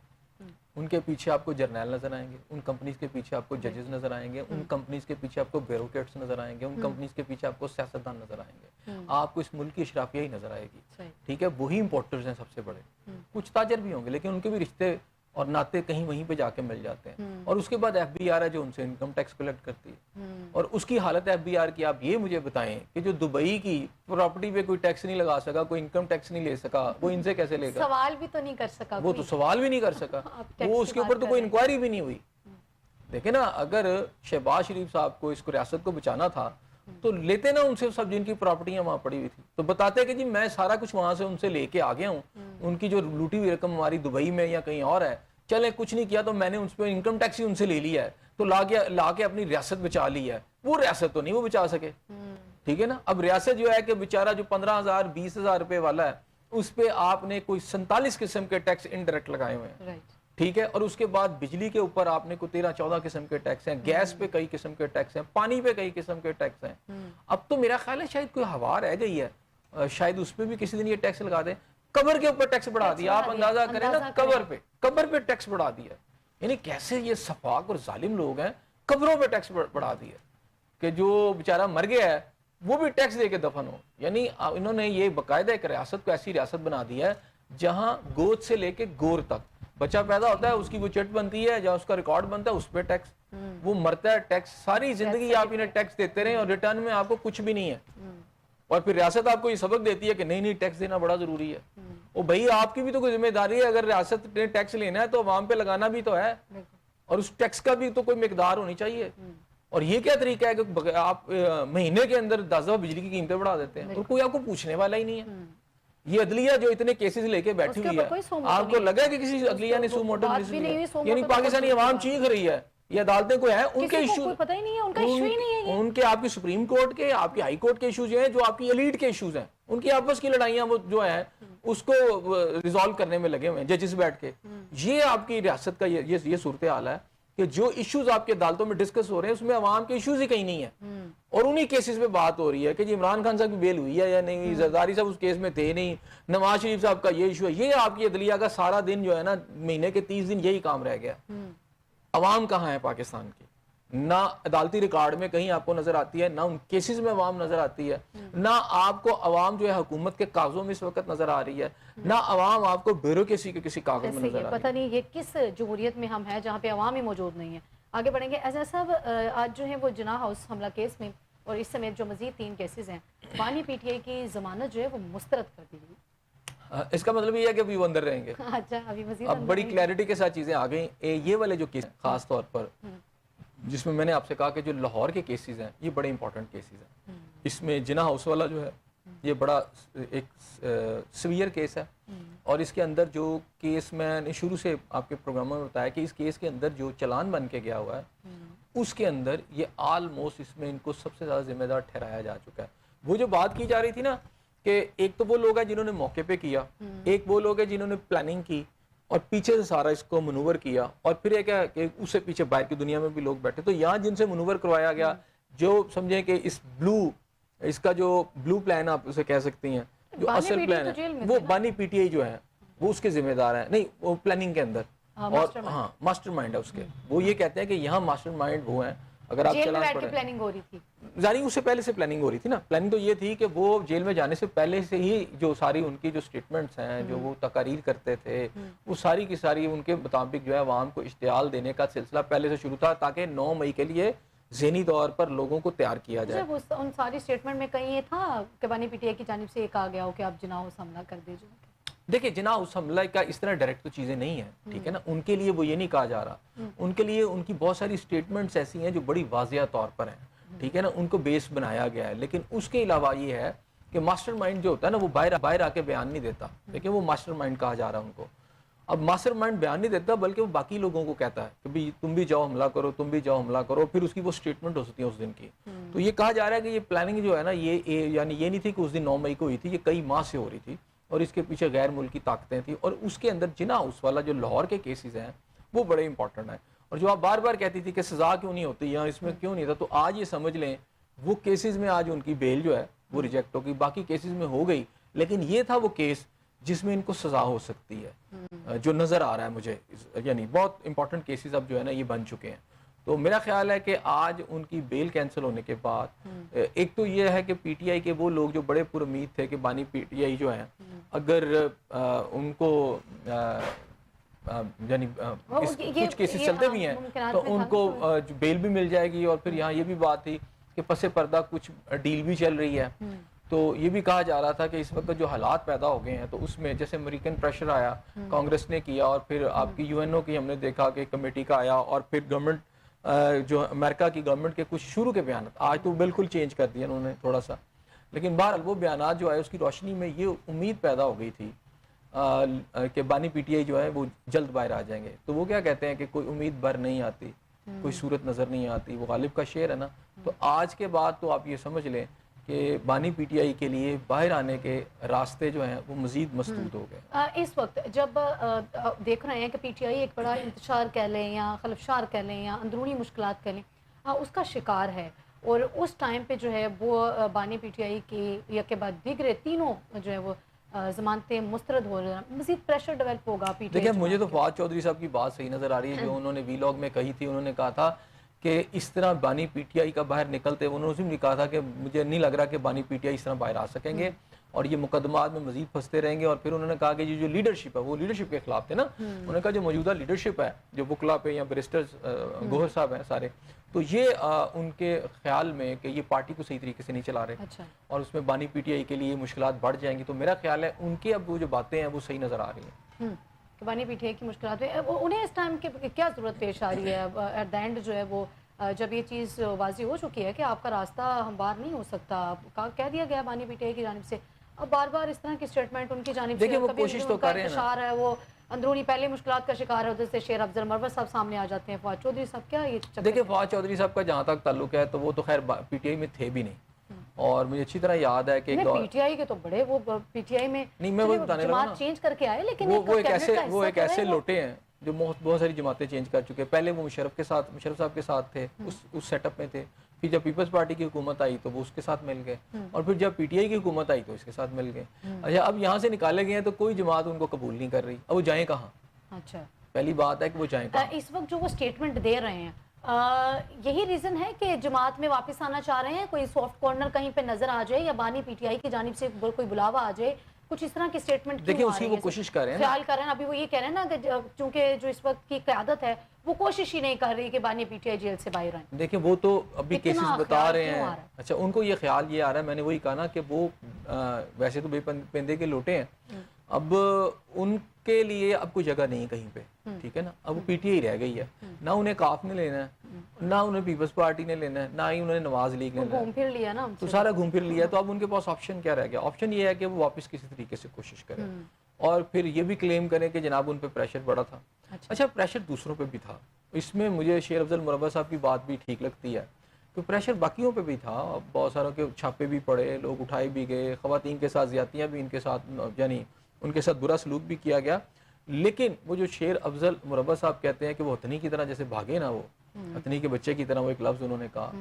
ان کے پیچھے آپ کو جرنیل نظر آئیں گے, ان کمپنیز کے پیچھے آپ کو ججز نظر آئیں گے, ان کمپنیز کے پیچھے آپ کو بیوروکریٹس نظر آئیں گے, ان کمپنیز کے پیچھے آپ کو سیاستدان نظر آئیں گے, آپ کو اس ملک کی اشرافیہ ہی نظر آئے گی. ٹھیک ہے, وہی امپورٹرز ہیں سب سے بڑے, کچھ تاجر بھی ہوں گے لیکن ان کے بھی رشتے اور ناطے کہیں وہیں پہ جا کے مل جاتے ہیں. اور اس کے بعد ایف بی آر ہے جو ان سے انکم ٹیکس کلیکٹ کرتی ہے, اور اس کی حالت ایف بی آر کی آپ یہ مجھے بتائیں کہ جو دبئی کی پراپرٹی پہ کوئی ٹیکس نہیں لگا سکا, کوئی انکم ٹیکس نہیں لے سکا, وہ ان سے کیسے لے گا, سوال بھی تو نہیں کر سکا, وہ تو سوال بھی نہیں کر سکا, وہ اس کے اوپر تو کوئی انکوائری بھی نہیں ہوئی. دیکھیں نا, اگر شہباز شریف صاحب کو اس کو ریاست کو بچانا تھا تو لیتے نا ان سے سب جن کی پراپرٹیاں وہاں پڑی ہوئی تھی, تو بتاتے کہ جی میں سارا کچھ وہاں سے ان سے لے کے آ گیا ہوں, ان کی جو لوٹی ہوئی رقم ہماری دبئی میں یا کہیں اور ہے, چلے کچھ نہیں کیا تو میں نے ان پہ انکم ٹیکس ہی ان سے لے لیا ہے, تو لا کے اپنی ریاست بچا لی ہے. وہ ریاست تو نہیں وہ بچا سکے, ٹھیک ہے نا. اب ریاست جو ہے کہ بیچارہ جو 15,000 20,000 روپے والا ہے اس پہ آپ نے کوئی 47 قسم کے ٹیکس انڈائریکٹ لگائے ہوئے ہیں, ٹھیک ہے, اور اس کے بعد بجلی کے اوپر آپ نے کوئی 13-14 قسم کے ٹیکس ہیں, گیس پہ کئی قسم کے ٹیکس ہیں, پانی پہ کئی قسم کے ٹیکس ہیں. اب تو میرا خیال ہے شاید کوئی ہوا رہ گئی ہے, شاید اس پہ بھی کسی دن یہ ٹیکس لگا دیں. قبر کے اوپر ٹیکس بڑھا دیا, آپ اندازہ کریں نا, قبر پہ ٹیکس بڑھا دیا. یعنی کیسے یہ سفاک اور ظالم لوگ ہیں, قبروں پہ ٹیکس بڑھا دیا کہ جو بیچارہ مر گیا ہے وہ بھی ٹیکس دے کے دفن ہو. یعنی انہوں نے یہ باقاعدہ ایک ریاست کو ایسی ریاست بنا دی ہے جہاں گود سے لے کے گور تک بچہ پیدا ہوتا ہے, اس کی وہ چٹ بنتی ہے, جہاں اس کا ریکارڈ بنتا ہے اس پہ ٹیکس, وہ مرتا ہے ٹیکس, ساری زندگی آپ انہیں ٹیکس دیتے رہیں اور ریٹرن میں آپ کو کچھ بھی نہیں ہے. اور پھر ریاست آپ کو یہ سبق دیتی ہے کہ نہیں ٹیکس دینا بڑا ضروری ہے. وہ بھائی آپ کی بھی تو کوئی ذمہ داری ہے, اگر ریاست نے ٹیکس لینا ہے تو عوام پہ لگانا بھی تو ہے, اور اس ٹیکس کا بھی تو کوئی مقدار ہونی چاہیے. اور یہ کیا طریقہ ہے کہ آپ مہینے کے اندر 10 دفعہ بجلی کی قیمتیں بڑھا دیتے ہیں اور کوئی آپ کو پوچھنے والا ہی نہیں ہے. یہ عدلیہ جو اتنے کیسز لے کے بیٹھی ہوئی ہے, آپ کو لگا ہے کہ کسی عدلیہ نے سو موٹو یعنی پاکستانی عوام چیخ رہی ہے, یہ عدالتیں کوئی ہیں ان کے ایشو پتہ ہی نہیں ہے, ان کا ایشو ہی نہیں ہے, ان کے آپ کی سپریم کورٹ کے, آپ کی ہائی کورٹ کے ایشوز ہیں, جو آپ کی ایلیٹ کے ایشوز ہیں, ان کی آپس کی لڑائیاں وہ جو ہیں اس کو ریزالو کرنے میں لگے ہوئے ہیں ججز بیٹھ کے. یہ آپ کی ریاست کا یہ صورتحال ہے کہ جو ایشوز آپ کے عدالتوں میں ڈسکس ہو رہے ہیں اس میں عوام کے ایشوز ہی کہیں نہیں ہیں, اور انہی کیسز پہ بات ہو رہی ہے کہ جی عمران خان صاحب کی بیل ہوئی ہے یا نہیں, زرداری صاحب اس کیس میں تھے نہیں, نواز شریف صاحب کا یہ ایشو ہے. یہ آپ کی عدلیہ کا سارا دن جو ہے نا, مہینے کے 30 دن یہی کام رہ گیا. عوام کہاں ہے پاکستان کی؟ نہ عدالتی ریکارڈ میں کہیں آپ کو نظر آتی ہے, نہ ان کیسز میں عوام نظر آتی ہے, نہ آپ کو عوام جو ہے حکومت کے کاغذوں میں اس وقت نظر آ رہی ہے, نہ عوام آپ کو بیوروکریسی کے کسی کاغذ میں نظر آ رہی ہے. پتہ نہیں یہ کس جمہوریت میں ہم ہیں جہاں پہ عوام ہی موجود نہیں ہے. آگے بڑھیں گے. ایزا صاحب, آج جو ہے وہ جناح ہاؤس حملہ کیس میں اور اس سمیت جو مزید 3 کیسز ہیں, بانی پی ٹی آئی کی ضمانت جو ہے وہ مسترد کر دی گئی. اس کا مطلب یہ ہے کہ ابھی وہ اندر رہیں گے. اچھا, ابھی مزید اب بڑی کلیئرٹی کے ساتھ چیزیں آ گئیں. یہ والے جو کیس خاص طور پر جس میں نے آپ سے کہا کہ جو لاہور کے کیسز ہیں یہ بڑے امپورٹنٹ کیسز ہیں. اس میں جناح ہاؤس والا جو ہے یہ بڑا ایک سویئر کیس ہے, اور اس کے اندر جو کیس میں نے شروع سے آپ کے پروگراموں میں بتایا کہ اس کیس کے اندر جو چلان بن کے گیا ہوا ہے اس کے اندر یہ آلموسٹ اس میں ان کو سب سے زیادہ ذمہ دار ٹھہرایا جا چکا ہے. وہ جو بات کی جا رہی تھی نا کہ ایک تو وہ لوگ ہیں جنہوں نے موقع پہ کیا, ایک وہ لوگ ہیں جنہوں نے پلاننگ کی اور پیچھے سے سارا اس کو منور کیا, اور پھر ایک ہے کہ اس سے پیچھے باہر کی دنیا میں بھی لوگ بیٹھے. تو یہاں جن سے منور کروایا گیا, جو سمجھیں کہ اس کا جو بلو پلان آپ اسے کہہ سکتی ہیں, جو اصل پلان ہے وہ بانی پی ٹی آئی جو ہے وہ اس کے ذمہ دار ہیں. نہیں, وہ پلاننگ کے اندر, اور ہاں ماسٹر مائنڈ ہے اس کے. وہ یہ کہتے ہیں کہ یہاں ماسٹر مائنڈ وہ ہیں. اگر آپ چلان پڑھیں, پلاننگ ہو رہی تھی ظاہر اس سے پہلے سے پلاننگ ہو رہی تھی نا. پلاننگ تو یہ تھی کہ وہ جیل میں جانے سے پہلے سے ہی جو ساری ان کی جو سٹیٹمنٹس ہیں, جو وہ تقاریر کرتے تھے, وہ ساری کی ساری ان کے مطابق جو ہے عوام کو اشتعال دینے کا سلسلہ پہلے سے شروع تھا, تاکہ 9 مئی کے لیے ذہنی طور پر لوگوں کو تیار کیا جائے. ان ساری سٹیٹمنٹ میں کہیں یہ تھا کہ بانی پی ٹی آئی کی جانب سے یہ کہا گیا ہو کہ آپ جناح ہاؤس حملہ کر دیجیے. دیکھیں, جناح اس حملہ کا اس طرح ڈائریکٹ تو چیزیں نہیں ہیں, ٹھیک ہے نا. ان کے لیے وہ یہ نہیں کہا جا رہا, ان کے لیے ان کی بہت ساری سٹیٹمنٹس ایسی ہیں جو بڑی واضح طور پر ہیں, ٹھیک ہے نا, ان کو بیس بنایا گیا ہے. لیکن اس کے علاوہ یہ ہے کہ ماسٹر مائنڈ جو ہوتا ہے نا وہ باہر آ کے بیان نہیں دیتا, لیکن وہ ماسٹر مائنڈ کہا جا رہا ہے ان کو. اب ماسٹر مائنڈ بیان نہیں دیتا بلکہ وہ باقی لوگوں کو کہتا ہے کہ بھی تم بھی جاؤ حملہ کرو, تم بھی جاؤ حملہ کرو, پھر اس کی وہ سٹیٹمنٹ ہو سکتی ہے اس دن کی. تو یہ کہا جا رہا ہے کہ یہ پلاننگ جو ہے نا یہ یعنی یہ نہیں تھی کہ اس دن 9 مئی کو ہوئی تھی, یہ کئی ماہ سے ہو رہی تھی, اور اس کے پیچھے غیر ملکی طاقتیں تھیں. اور اس کے اندر جناح ہاؤس والا جو لاہور کے کیسز ہیں وہ بڑے امپورٹنٹ ہیں. اور جو آپ بار بار کہتی تھی کہ سزا کیوں نہیں ہوتی یا اس میں کیوں نہیں تھا, تو آج یہ سمجھ لیں وہ کیسز میں آج ان کی بیل جو ہے وہ ریجیکٹ ہو گئی. باقی کیسز میں ہو گئی, لیکن یہ تھا وہ کیس جس میں ان کو سزا ہو سکتی ہے, جو نظر آ رہا ہے مجھے. یعنی بہت امپورٹنٹ کیسز اب جو ہے نا یہ بن چکے ہیں. تو میرا خیال ہے کہ آج ان کی بیل کینسل ہونے کے بعد ایک تو یہ ہے کہ پی ٹی آئی کے وہ لوگ جو بڑے پر امید تھے کہ بانی پی ٹی آئی جو ہیں اگر ان کو یعنی کچھ کیسز چلتے بھی ہیں تو ان کو بیل بھی مل جائے گی. اور پھر یہاں یہ بھی بات تھی کہ پس پردہ کچھ ڈیل بھی چل رہی ہے. تو یہ بھی کہا جا رہا تھا کہ اس وقت جو حالات پیدا ہو گئے ہیں تو اس میں جیسے امریکن پریشر آیا, کانگریس نے کیا, اور پھر آپ کی یو این او کی ہم نے دیکھا کہ کمیٹی کا آیا, اور پھر گورنمنٹ جو امریکہ کی گورنمنٹ کے کچھ شروع کے بیانات آج تو بالکل چینج کر دیا انہوں نے تھوڑا سا, لیکن بہرحال وہ بیانات جو آئے اس کی روشنی میں یہ امید پیدا ہو گئی تھی کہ بانی پی ٹی آئی جو ہے وہ جلد باہر آ جائیں گے. تو وہ کیا کہتے ہیں کہ کوئی امید بر نہیں آتی, کوئی صورت نظر نہیں آتی, وہ غالب کا شعر ہے نا. تو آج کے بعد تو آپ یہ سمجھ لیں کہ بانی پی ٹی آئی کے لیے باہر آنے کے راستے جو ہیں وہ مزید مسدود ہو گئے. اس وقت جب دیکھ رہے ہیں کہ پی ٹی آئی ایک بڑا انتشار کہہ لیں یا خلفشار کہہ لیں یا اندرونی مشکلات کہہ لیں, اس کا شکار ہے, اور اس ٹائم پہ جو ہے وہ بانی پی ٹی آئی کی یا کے بعد دیگرے تینوں جو ہے وہ ضمانتیں مسترد ہو رہے ہیں, مزید پریشر ڈیولپ ہوگا پی ٹی آئی. دیکھیں مجھے تو فواد چودھری صاحب کی بات صحیح نظر آ رہی ہے جو انہوں نے وی لاگ میں کہی تھی. انہوں نے کہا تھا کہ اس طرح بانی پی ٹی آئی کا باہر نکلتے, انہوں نے بھی کہا تھا کہ مجھے نہیں لگ رہا کہ بانی پی ٹی آئی اس طرح باہر آ سکیں گے اور یہ مقدمات میں مزید پھنستے رہیں گے. اور پھر انہوں نے کہا کہ یہ جو لیڈرشپ ہے وہ لیڈرشپ کے خلاف تھے نا. انہوں نے کہا جو موجودہ لیڈرشپ ہے جو وکلا پہ یا بیرسٹر گوہر صاحب ہیں سارے, تو یہ ان کے خیال میں کہ یہ پارٹی کو صحیح طریقے سے نہیں چلا رہے اور اس میں بانی پی ٹی آئی کے لیے مشکلات بڑھ جائیں گی. تو میرا خیال ہے ان کے اب وہ جو باتیں ہیں وہ صحیح نظر آ رہی ہیں. بانی پی ٹی آئی کی مشکلات انہیں اس ٹائم کی کیا ضرورت پیش آ رہی ہے ایٹ دا اینڈ جو ہے وہ جب یہ چیز واضح ہو چکی ہے کہ آپ کا راستہ ہموار نہیں ہو سکتا, کہہ دیا گیا بانی پی ٹی آئی کی جانب سے, اب بار بار اس طرح کی اسٹیٹمنٹ ان کی جانب سے, وہ کوشش تو کر رہے ہیں نا, ہے وہ اندرونی پہلے مشکلات کا شکار ہے, ادھر سے شیر افضل مروت صاحب سامنے آ جاتے ہیں, فواد چودھری صاحب کیا یہ دیکھیں فواد چودھری صاحب کا جہاں تک تعلق ہے تو وہ تو خیر پی ٹی آئی میں تھے بھی نہیں, اور مجھے اچھی طرح یاد ہے کہ پی ٹی آئی کے تو بڑے وہ پی ٹی آئی میں نہیں میں وہ بتانے لگا نا, چینج کر کے آئے لیکن وہ ایک ایسے لوٹے ہیں جو بہت ساری جماعتیں چینج کر چکے. پہلے وہ مشرف صاحب کے ساتھ تھے, اس سیٹ اپ میں تھے. پھر جب پیپلز پارٹی کی حکومت آئی تو وہ اس کے ساتھ مل گئے, اور پھر جب پی ٹی آئی کی حکومت آئی تو اس کے ساتھ مل گئے. اچھا اب یہاں سے نکالے گئے ہیں تو کوئی جماعت ان کو قبول نہیں کر رہی, اب وہ جائیں کہاں؟ اچھا پہلی بات ہے کہ وہ جائیں کہاں. اس وقت جو وہ اسٹیٹمنٹ دے رہے ہیں یہی ریزن ہے کہ جماعت میں واپس آنا چاہ رہے ہیں, کوئی سافٹ کارنر کہیں پہ نظر آ جائے یا بانی پی ٹی آئی کی جانب سے کوئی بلاوا آ جائے, کچھ اس طرح کی اسٹیٹمنٹ دیکھیں اس کی وہ کوشش کر رہے ہیں, خیال کر رہے ہیں. ابھی وہ یہ کہہ رہے ہیں نا کہ چونکہ جو اس وقت کی قیادت ہے وہ کوشش ہی نہیں کر رہی کہ بانی پی ٹی آئی جیل سے باہر آئیں. دیکھیں وہ تو ابھی کیسز بتا رہے ہیں. اچھا ان کو یہ خیال یہ آ رہا ہے, میں نے وہی کہا نا کہ وہ ویسے تو بے پندے کے لوٹے ہیں, اب ان کے لیے اب کوئی جگہ نہیں کہیں پہ, ٹھیک ہے نا. اب وہ پی ٹی آئی رہ گئی ہے, نہ انہیں کاف نے لینا ہے, نہ انہیں پیپلز پارٹی نے لینا ہے, نہ ہی انہیں نواز لیگ نے گھوم پھر لیا نا, تو سارا گھوم پھر لیا. تو اب ان کے پاس آپشن کیا رہ گیا؟ آپشن یہ ہے کہ وہ واپس کسی طریقے سے کوشش کریں اور پھر یہ بھی کلیم کریں کہ جناب ان پہ پریشر بڑا تھا. اچھا پریشر دوسروں پہ بھی تھا, اس میں مجھے شیر افضل مروت صاحب کی بات بھی ٹھیک لگتی ہے کہ پریشر باقیوں پہ بھی تھا, بہت ساروں کے چھاپے بھی پڑے, لوگ اٹھائے بھی گئے, خواتین کے ساتھ زیادتیاں بھی ان کے ساتھ یعنی ان کے ساتھ برا سلوک بھی کیا گیا. لیکن وہ جو شیر افضل مروت صاحب کہتے ہیں کہ وہ ہتھنی کی طرح جیسے بھاگے نا, وہ ہتھنی کے بچے کی طرح, وہ ایک لفظ انہوں نے کہا,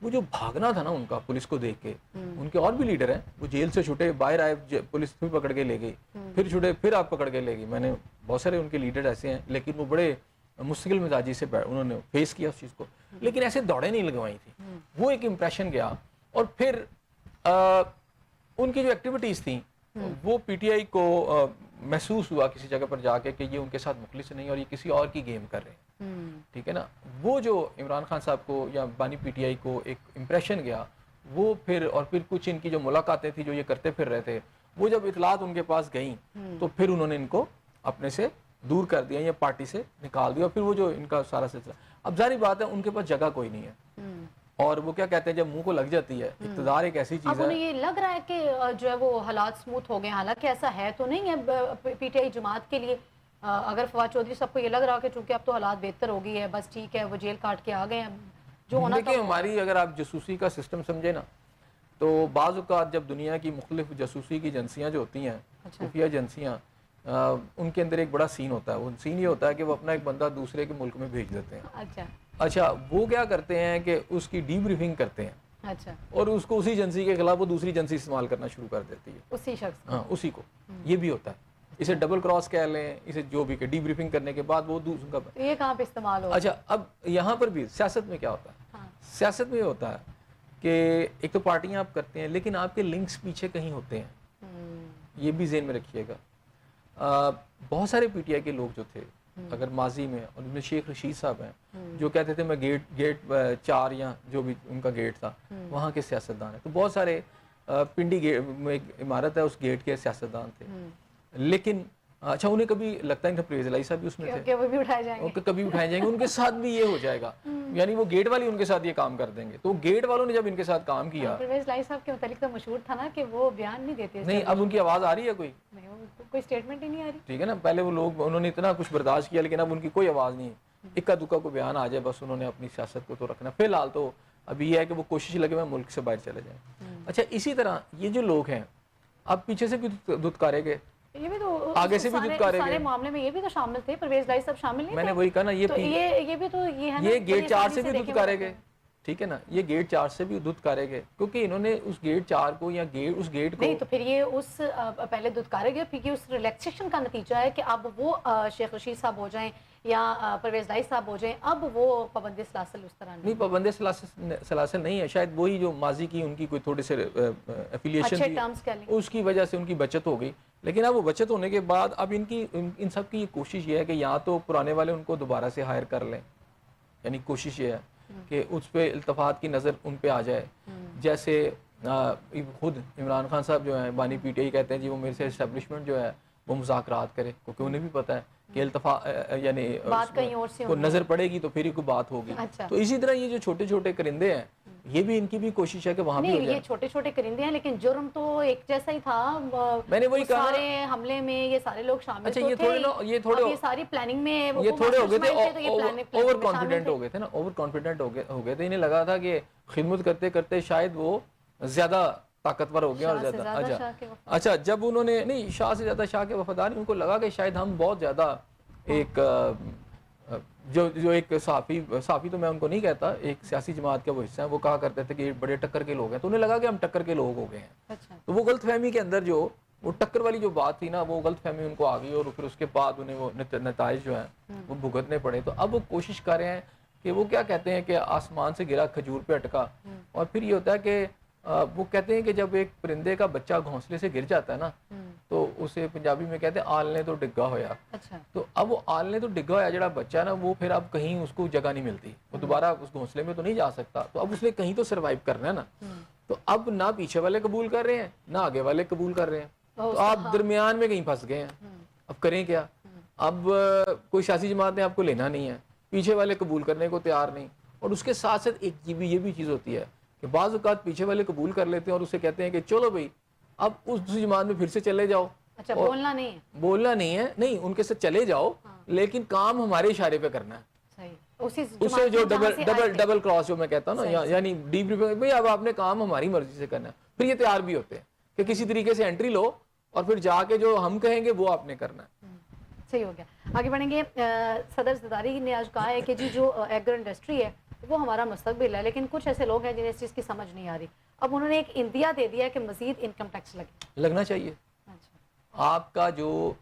وہ جو بھاگنا تھا نا ان کا پولیس کو دیکھ کے, ان کے اور بھی لیڈر ہیں وہ جیل سے چھوٹے باہر آئے, پولیس بھی پکڑ کے لے گئی, پھر چھوٹے پھر آپ پکڑ کے لے گئی. میں نے بہت سارے ان کے لیڈر ایسے ہیں لیکن وہ بڑے مستقل مزاجی سے انہوں نے فیس کیا اس چیز کو, لیکن ایسے دوڑیں نہیں لگوائی تھی. وہ ایک امپریشن گیا, اور پھر ان کی جو ایکٹیویٹیز تھیں وہ پی ٹی آئی کو محسوس ہوا کسی جگہ پر جا کے کہ یہ ان کے ساتھ مخلص نہیں اور یہ کسی اور کی گیم کر رہے ہیں, ٹھیک ہے نا. وہ جو عمران خان صاحب کو یا بانی پی ٹی آئی کو ایک امپریشن گیا, وہ پھر اور پھر کچھ ان کی جو ملاقاتیں تھیں جو یہ کرتے پھر رہے تھے, وہ جب اطلاعات ان کے پاس گئیں تو پھر انہوں نے ان کو اپنے سے دور کر دیا یا پارٹی سے نکال دیا. پھر وہ جو ان کا سارا سلسلہ, اب ظاہری بات ہے ان کے پاس جگہ کوئی نہیں ہے, اور وہ کیا کہتے ہیں جب منہ کو لگ جاتی ہے اقتدار ایک ایسی چیز ہے. اب انہیں یہ لگ رہا ہے کہ جو ہے وہ حالات سموتھ ہو گئے, حالانکہ ایسا ہے تو نہیں ہے پی ٹی آئی جماعت کے لیے. اگر فواد چودھری صاحب کو یہ لگ رہا کہ چونکہ اب تو حالات بہتر ہو گئی ہے, بس ٹھیک ہے وہ جیل کاٹ کے آ گئے ہیں, جو ہونا تھا. دیکھیں ہماری اگر آپ جاسوسی کا سسٹم سمجھے نا, تو بعض اوقات جب دنیا کی مختلف جاسوسی کی ایجنسیاں جو ہوتی ہیں, خفیہ ایجنسیاں, ان کے اندر ایک بڑا سین ہوتا ہے. وہ سین یہ ہوتا ہے کہ وہ اپنا ایک بندہ دوسرے کے ملک میں بھیج دیتے ہیں. اچھا وہ کیا کرتے ہیں کہ اس کی ڈی بریفنگ کرتے ہیں, اور اس کو اسی ایجنسی کے خلاف وہ دوسری ایجنسی استعمال کرنا شروع کر دیتی ہے, اسی شخص, ہاں اسی کو. یہ بھی ہوتا ہے, اسے ڈبل کراس کہہ لیں, اسے جو بھی کہ ڈی بریفنگ کرنے کے بعد وہ دوسرا کا. یہ کہاں پہ استعمال ہوتا ہے؟ اچھا اب یہاں پر بھی سیاست میں کیا ہوتا ہے, سیاست میں یہ ہوتا ہے کہ ایک تو پارٹیاں آپ کرتے ہیں لیکن آپ کے لنکس پیچھے کہیں ہوتے ہیں, یہ بھی ذہن میں رکھیے گا. بہت سارے پی ٹی آئی کے لوگ جو تھے اگر ماضی میں, اور ان میں شیخ رشید صاحب ہیں جو کہتے تھے میں گیٹ 4 یا جو بھی ان کا گیٹ تھا وہاں کے سیاستدان ہیں. تو بہت سارے پنڈی گیٹ میں ایک عمارت ہے اس گیٹ کے سیاستدان تھے, لیکن اچھا انہیں کبھی لگتا نہیں تھا, پرویز الہی صاحب بھی اس میں تھے, کبھی اٹھائے جائیں گے, ان کے ساتھ بھی یہ ہو جائے گا, یعنی وہ گیٹ والی ان کے ساتھ یہ کام کر دیں گے. تو گیٹ والوں نے جب ان کے ساتھ کام کیا, پرویز الہی صاحب کے متعلق تو مشہور تھا نا کہ وہ بیان نہیں دیتے. نہیں اب ان کی آواز آ رہی ہے کوئی اسٹیٹمنٹ ہی نہیں آ رہی, ٹھیک ہے نا. پہلے وہ لوگ انہوں نے اتنا کچھ برداشت کیا لیکن اب ان کی کوئی آواز نہیں ہے, اکا دکا کو بیان آ جائے بس انہوں نے اپنی سیاست کو تو رکھنا. فی الحال تو ابھی یہ ہے کہ وہ کوشش لگے ہوئے ملک سے باہر چلے جائیں. اچھا اسی طرح یہ جو لوگ ہیں اب پیچھے سے بھی دھتکارے گئے, یہ بھی تو آگے سے بھی دھتکارے گئے, سارے معاملے میں یہ بھی تو شامل تھے, پرویز الہی صاحب شامل نہیں. میں نے وہی کہا نا, یہ بھی تو یہ ہے نا, یہ گیٹ 4 سے بھی دھتکارے گئے, ٹھیک ہے نا, یہ گیٹ 4 سے بھی دھتکارے گئے کیونکہ انہوں نے اس گیٹ 4 کو یا اس گیٹ کو نہیں, تو پھر یہ اس پہلے دھتکارے گئے, پھر یہ اس ریلیکسیشن کا نتیجہ ہے کہ اب وہ شیخ رشید صاحب ہو جائیں یا پرویز لائی صاحب ہو جائیں, اب وہ پابند سلاسل اس طرح نہیں, پابند سلاسل نہیں ہے, شاید وہی جو ماضی کی ان کی کوئی تھوڑے سے ایفیلیشن تھی اس کی وجہ سے ان کی بچت ہو گئی. لیکن اب وہ بچت ہونے کے بعد اب ان سب کی یہ کوشش یہ ہے کہ یا تو پرانے والے ان کو دوبارہ سے ہائر کر لیں, یعنی کوشش یہ ہے کہ اس پہ التفات کی نظر ان پہ آ جائے. جیسے خود عمران خان صاحب جو ہیں بانی پی ٹی آئی کہتے ہیں جی وہ میرے سے اسٹیبلشمنٹ جو ہے وہ مذاکرات کرے, کیونکہ انہیں بھی پتہ ہے کہ یعنی کو نظر پڑے گی تو پھر ہی کوئی بات ہوگی. تو اسی طرح یہ جو چھوٹے چھوٹے کرندے ہیں یہ بھی ان کی بھی کوشش ہے کہ وہاں بھی ہو جائے. یہ چھوٹے چھوٹے کرندے ہیں لیکن جرم تو ایک جیسا ہی تھا. میں نے وہی کہا, سارے حملے میں یہ سارے لوگ شامل تھے. یہ ساری پلاننگ میں یہ تھوڑے ہو گئے تھے, اوور کانفیڈنٹ ہو گئے تھے نا, اوور کانفیڈنٹ ہو گئے تھے. انہیں لگا تھا کہ خدمت کرتے کرتے شاید وہ زیادہ طاقتور ہو گیا اور زیادہ اچھا جب انہوں نے نہیں شاہ سے زیادہ شاہ کے وفادار, ان کو لگا کہ شاید ہم بہت زیادہ ایک جو ایک صحافی تو میں ان کو نہیں کہتا, ایک سیاسی جماعت کا وہ حصہ ہے, وہ کہا کرتے تھے کہ بڑے ٹکر کے لوگ ہیں, تو انہیں لگا کہ ہم ٹکر کے لوگ ہو گئے ہیں. تو وہ غلط فہمی کے اندر جو وہ ٹکر والی جو بات تھی نا وہ غلط فہمی ان کو آ گئی اور پھر اس کے بعد انہیں وہ نتائج جو ہیں وہ بھگتنے پڑے. تو اب وہ کوشش کر رہے ہیں کہ وہ کیا کہتے ہیں کہ آسمان سے گرا کھجور پہ اٹکا, اور پھر یہ ہوتا ہے کہ وہ کہتے ہیں کہ جب ایک پرندے کا بچہ گھونسلے سے گر جاتا ہے نا تو اسے پنجابی میں کہتے ہیں آلنے تو ڈگا ہویا. تو اب وہ آلنے تو ڈگا ہویا جڑا بچہ ہے نا وہ پھر اب کہیں اس کو جگہ نہیں ملتی, وہ دوبارہ اس گھونسلے میں تو نہیں جا سکتا, تو اب اس نے کہیں تو سروائیو کرنا ہے نا. تو اب نہ پیچھے والے قبول کر رہے ہیں نہ آگے والے قبول کر رہے ہیں, تو آپ درمیان میں کہیں پھنس گئے ہیں. اب کریں کیا؟ اب کوئی سیاسی جماعت نے آپ کو لینا نہیں ہے, پیچھے والے قبول کرنے کو تیار نہیں, اور اس کے ساتھ ساتھ ایک یہ بھی چیز ہوتی ہے کہ بعض اوقات پیچھے والے قبول کر لیتے ہیں اور اسے کہتے ہیں کہ چلو بھائی اب اس دوسری جماعت میں پھر سے چلے جاؤ. اچھا, بولنا نہیں ہے, نہیں ان کے ساتھ چلے جاؤ لیکن کام ہمارے اشارے پہ کرنا ہے. اسے جو ڈبل کراس جو میں کہتا ہوں نا, یعنی ڈیپ بھائی اب آپ نے کام ہماری مرضی سے کرنا ہے, پھر یہ تیار بھی ہوتے ہیں کہ کسی طریقے سے انٹری لو اور پھر جا کے جو ہم کہیں گے وہ آپ نے کرنا ہے. صحیح ہو گیا, آگے بڑھیں گے. صدر زرداری نے آج کہا ہے کہ جی جو ایگرو انڈسٹری ہے وہ ہمارا مستقبل ہے, لیکن کچھ ایسے لوگ ہیں جنہیں اس چیز کی سمجھ نہیں آ رہی. اب انہوں نے ایک اندیا دے دیا ہے کہ مزید انکم ٹیکس لگنا چاہیے. آپ کا جو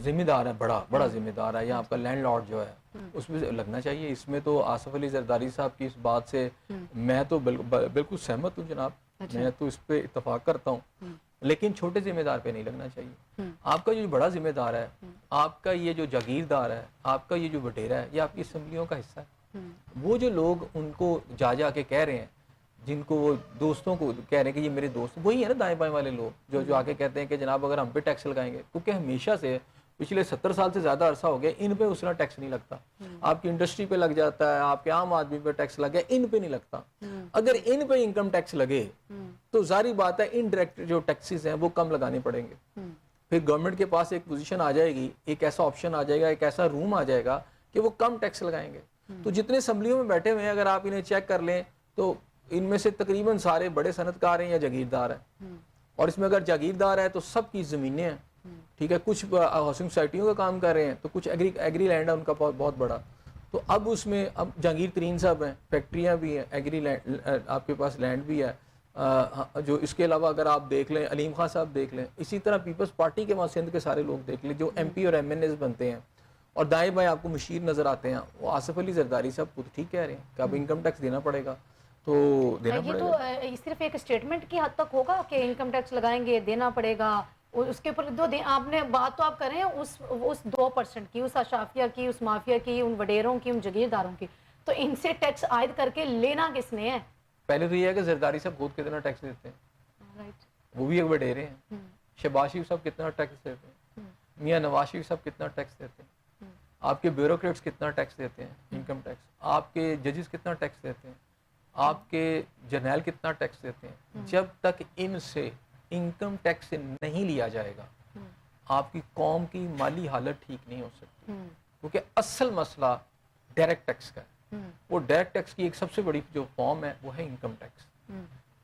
ذمہ دار ہے بڑا ذمہ دار ہے یا آپ کا لینڈ لارڈ جو ہے اس میں لگنا چاہیے. اس میں تو آصف علی زرداری صاحب کی اس بات سے میں تو بالکل سہمت ہوں جناب, میں تو اس پہ اتفاق کرتا ہوں, لیکن چھوٹے ذمہ دار پہ نہیں لگنا چاہیے. آپ کا جو بڑا ذمہ دار ہے, آپ کا یہ جو جاگیردار ہے, آپ کا یہ جو وڈیرا ہے, یہ آپ کی اسمبلیوں کا حصہ ہے. وہ جو لوگ ان کو جا کے کہہ رہے ہیں, جن کو وہ دوستوں کو کہہ رہے ہیں کہ یہ میرے دوست, وہی ہے نا دائیں بائیں والے لوگ جو آ کے کہتے ہیں کہ جناب اگر ہم پہ ٹیکس لگائیں گے, کیونکہ ہمیشہ سے پچھلے 70 سال سے زیادہ عرصہ ہو گیا ان پہ اس طرح ٹیکس نہیں لگتا. آپ کی انڈسٹری پہ لگ جاتا ہے, آپ کے عام آدمی پہ ٹیکس لگے, ان پہ نہیں لگتا. اگر ان پہ انکم ٹیکس لگے تو ظاہری بات ہے انڈائریکٹ جو ٹیکسز ہیں وہ کم لگانے پڑیں گے. پھر گورنمنٹ کے پاس ایک پوزیشن آ جائے گی, ایک ایسا آپشن آ جائے گا, ایک ایسا روم آ جائے گا کہ وہ کم ٹیکس لگائیں گے. تو جتنے اسمبلیوں میں بیٹھے ہوئے ہیں اگر آپ انہیں چیک کر لیں تو ان میں سے تقریباً سارے بڑے صنعت کار ہیں یا جاگیردار ہیں, اور اس میں اگر جاگیردار ہے تو سب کی زمینیں ہیں, ٹھیک ہے, کچھ ہاؤسنگ سوسائٹیوں کا کام کر رہے ہیں, تو کچھ ایگری لینڈ ہے ان کا بہت بڑا. تو اب اس میں اب جہانگیر ترین صاحب ہیں, فیکٹریاں بھی ہیں, ایگری لینڈ آپ کے پاس لینڈ بھی ہے. جو اس کے علاوہ اگر آپ دیکھ لیں علیم خان صاحب دیکھ لیں, اسی طرح پیپلز پارٹی کے وہاں سندھ کے سارے لوگ دیکھ لیں جو ایم پی اور ایم این ایز بنتے ہیں, اور دائیں بائیں آپ کو مشیر نظر آتے ہیں. وہ آصف علی زرداری صاحب خود ٹھیک کہہ رہے ہیں کہ اب انکم ٹیکس دینا پڑے گا, تو دینا پڑے گا. یہ صرف ایک اسٹیٹمنٹ کی حد تک ہوگا کہ انکم ٹیکس لگائیں گے, دینا پڑے گا, اس کے اوپر آپ نے بات تو آپ کریں اس 2% کی, اس اشافیہ کی, اس مافیا کی, ان وڈیروں کی, ان جگیرداروں کی, تو ان سے ٹیکس عائد کر کے لینا کس نے ہے؟ پہلے تو یہ ہے کہ زرداری صاحب خود کتنا ٹیکس دیتے ہیں, وہ بھی ایک وڈیرے ہیں. شہباز شریف صاحب کتنا ٹیکس دیتے ہیں, میاں نواز شریف صاحب کتنا ٹیکس دیتے ہیں, آپ کے بیوروکریٹس کتنا ٹیکس دیتے ہیں, انکم ٹیکس, آپ کے ججز کتنا ٹیکس دیتے ہیں, آپ کے جرنیل کتنا ٹیکس دیتے ہیں. جب تک ان سے انکم ٹیکس نہیں لیا جائے گا آپ کی قوم کی مالی حالت ٹھیک نہیں ہو سکتی, کیونکہ اصل مسئلہ ڈائریکٹ ٹیکس کا ہے. وہ ڈائریکٹ ٹیکس کی ایک سب سے بڑی جو فارم ہے وہ ہے انکم ٹیکس.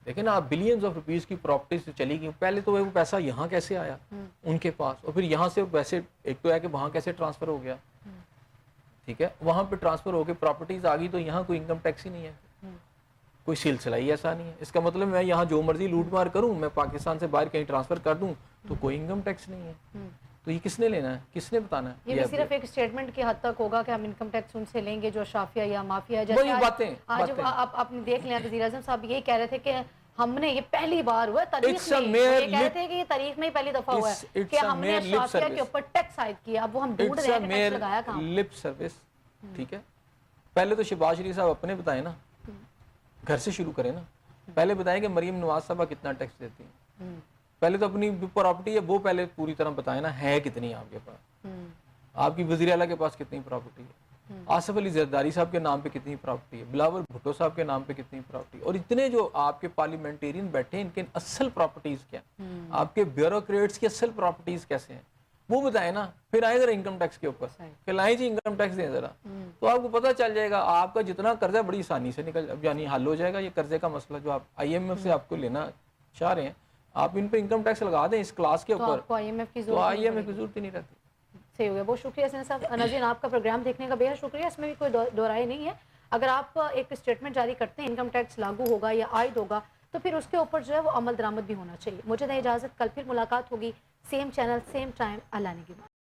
لیکن آپ بلینز آف روپیز کی پراپرٹی سے چلی گئی, پہلے تو وہ پیسہ یہاں کیسے آیا ان کے پاس, اور پھر یہاں سے ویسے ایک تو ہے کہ وہاں کیسے ٹرانسفر ہو گیا, ٹھیک ہے, وہاں پہ ٹرانسفر ہو کے پراپرٹیز آ گئی تو یہاں کوئی انکم ٹیکس ہی نہیں ہے. کوئی سلسلہ ہی ایسا نہیں ہے. اس کا مطلب میں یہاں جو مرضی لوٹ مار کروں, میں پاکستان سے باہر کہیں ٹرانسفر کر دوں تو کوئی انکم ٹیکس نہیں ہے. تو یہ کس نے لینا ہے, کس نے بتانا ہے؟ یہ بھی صرف ایک اسٹیٹمنٹ کی حد تک ہوگا کہ ہم انکم ٹیکس ان سے لیں گے جو شافیہ یا مافیا ہے. وہی جیسے آج باتیں آپ نے دیکھ لیا وزیر اعظم صاحب یہی کہہ رہے تھے کہ ہم نے, یہ پہلی بار ہوا ہے تاریخ میں, یہ کہہ رہے تھے کہ یہ تاریخ میں ہی پہلی دفعہ ہوا ہے کہ ہم نے شافیہ کے اوپر ٹیکس عائد کیا. اب وہ ہم ڈھونڈ رہے ہیں کہ ٹیکس لگایا کہاں. لپ سروس, ٹھیک ہے. پہلے تو شہباز شریف صاحب اپنے بتائیں نا, گھر سے شروع کریں نا. پہلے بتائیں کہ مریم نواز صاحبہ کتنا ٹیکس دیتی ہیں. پہلے تو اپنی پراپرٹی ہے وہ پہلے پوری طرح بتائیں نا, ہے کتنی آپ کے پاس, آپ کی وزیر اعلیٰ کے پاس کتنی پراپرٹی ہے, آصف علی زرداری صاحب کے نام پہ کتنی پراپرٹی ہے, بلاول بھٹو صاحب کے نام پہ کتنی پراپرٹی, اور اتنے جو آپ کے پارلیمنٹیرین بیٹھے ہیں ان کے اصل پراپرٹیز کیا, آپ کے بیوروکریٹس کی اصل پراپرٹیز کیسے ہیں وہ بتائیں نا. پھر آئے ذرا انکم ٹیکس کے اوپر کہ لائیں جی انکم ٹیکس دیں ذرا, تو آپ کو پتہ چل جائے گا آپ کا جتنا قرضہ بڑی آسانی سے نکل, یعنی حل ہو جائے گا یہ قرضے کا مسئلہ جو آپ آئی ایم ایف سے آپ کو لینا چاہ رہے ہیں. آپ ان پہ انکم ٹیکس لگا دیں اس کلاس کے اوپر, تو آئی ایم ایف کی ضرورت ہی نہیں رہتی. صحیح ہو گیا, بہت شکریہ حسین صاحب. ناظرین آپ کا پروگرام دیکھنے کا بہت شکریہ, اس میں بھی کوئی دو رائے نہیں ہے. اگر آپ ایک اسٹیٹمنٹ جاری کرتے ہیں انکم ٹیکس لاگو ہوگا یا عائد ہوگا تو پھر اس کے اوپر جو ہے وہ عمل درآمد بھی ہونا چاہیے. مجھے دیں اجازت, کل پھر ملاقات ہوگی, سیم چینل سیم ٹائم. اللہ نگہبان.